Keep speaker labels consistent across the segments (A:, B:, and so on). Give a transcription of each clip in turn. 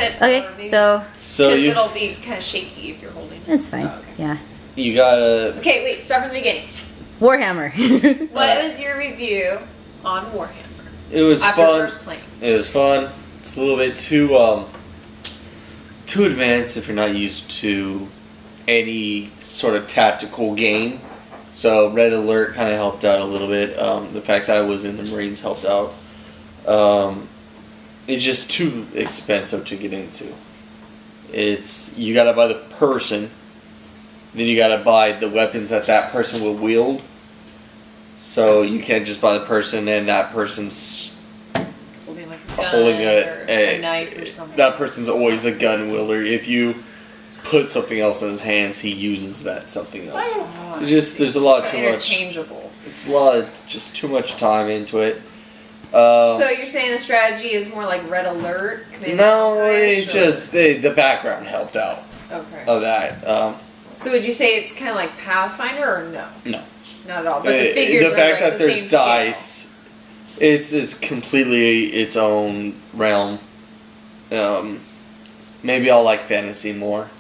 A: it.
B: Okay, so
A: because it'll be kind of shaky if you're holding it.
B: It's fine.
A: Oh, okay.
B: Yeah.
C: You gotta.
A: Okay, wait. Start from the beginning.
B: Warhammer.
A: What was your review on Warhammer?
C: It was
A: after
C: fun.
A: First playing?
C: It was fun. It's a little bit too advanced if you're not used to any sort of tactical game. So Red Alert kind of helped out a little bit. The fact that I was in the Marines helped out. It's just too expensive to get into. You gotta buy the person, then you gotta buy the weapons that person will wield. So you can't just buy the person and that person's
A: Holding like a gun
C: holding
A: or a knife or something.
C: That person's always a gun wielder. If you put something else in his hands, he uses that something else.
A: Oh,
C: There's a lot too much.
A: Interchangeable.
C: It's a lot just too much time into it.
A: So you're saying the strategy is more like Red Alert?
C: No, it's just the background helped out.
A: Okay.
C: Of that.
A: So would you say it's kind of like Pathfinder or no?
C: No.
A: Not at all. But the figures
C: the fact
A: are like
C: that
A: the
C: there's
A: same
C: dice, it's completely its own realm. Maybe I'll like fantasy more.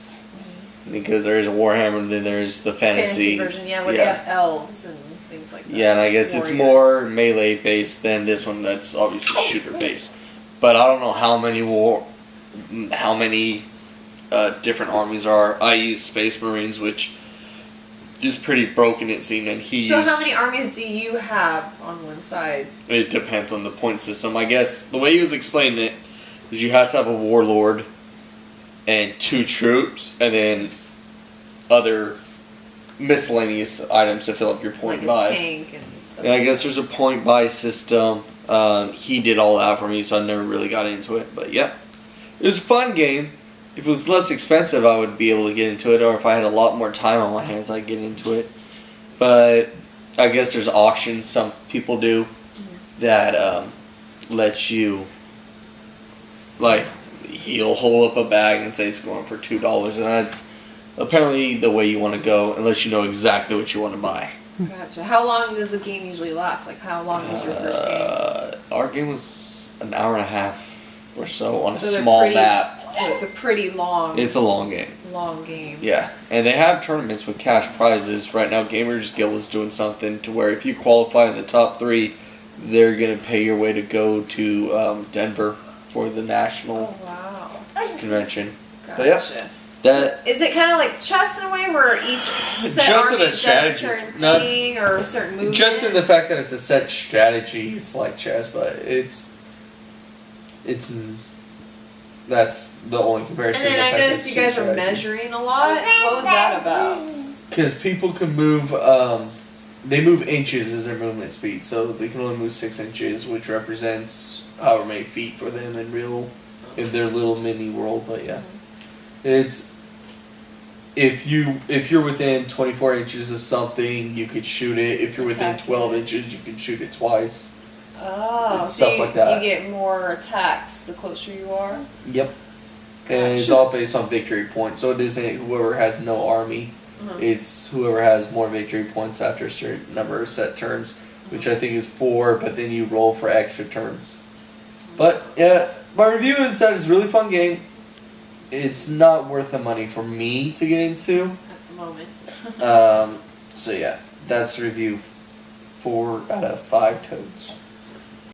C: Because there's a Warhammer and then there's the fantasy
A: version, yeah, where they have elves and things like that.
C: Yeah, and I guess
A: Warriors.
C: it's more melee based than this one that's obviously shooter based. But I don't know how many different armies are. I use Space Marines, which is pretty broken it seemed, and
A: how many armies do you have on one side?
C: It depends on the point system. I guess the way he was explaining it is you have to have a warlord and 2 troops, and then other miscellaneous items to fill up your point
A: like
C: buy.
A: A tank and stuff.
C: And I guess there's a point buy system. He did all that for me, so I never really got into it. But yeah, it was a fun game. If it was less expensive, I would be able to get into it, or if I had a lot more time on my hands, I'd get into it. But I guess there's auctions some people do that let you, like, he'll hold up a bag and say it's going for $2, and that's apparently the way you want to go, unless you know exactly what you want to buy.
A: Gotcha. How long does the game usually last? Like, how long was your first game?
C: Our game was an hour and a half or so on a
A: they're
C: small
A: pretty-
C: map.
A: So it's a pretty long.
C: It's a long game.
A: Long game.
C: Yeah, and they have tournaments with cash prizes. Right now, Gamers Guild is doing something to where if you qualify in the top 3, they're going to pay your way to go to Denver for the national convention.
A: Gotcha.
C: But yeah,
A: so is it kind of like chess in a way where each set army does a certain thing or a certain movement?
C: Just in the fact that it's a set strategy, it's like chess, but that's the only comparison.
A: And then I noticed you guys are measuring a lot. What was that about?
C: Because people can move, they move inches as their movement speed, so they can only move 6 inches, which represents however many feet for them in their little mini world. But yeah, it's if you're within 24 inches of something, you could shoot it. If you're within 12 inches, you can shoot it twice.
A: Oh,
C: and
A: so
C: stuff like that.
A: You get more attacks the closer you are?
C: Yep. And it's all based on victory points. So it isn't whoever has no army. It's whoever has more victory points after a certain number of set turns, which I think is 4, but then you roll for extra turns. But yeah, my review is that it's a really fun game. It's not worth the money for me to get into.
A: At the moment.
C: So yeah, that's a review 4 out of 5 toads.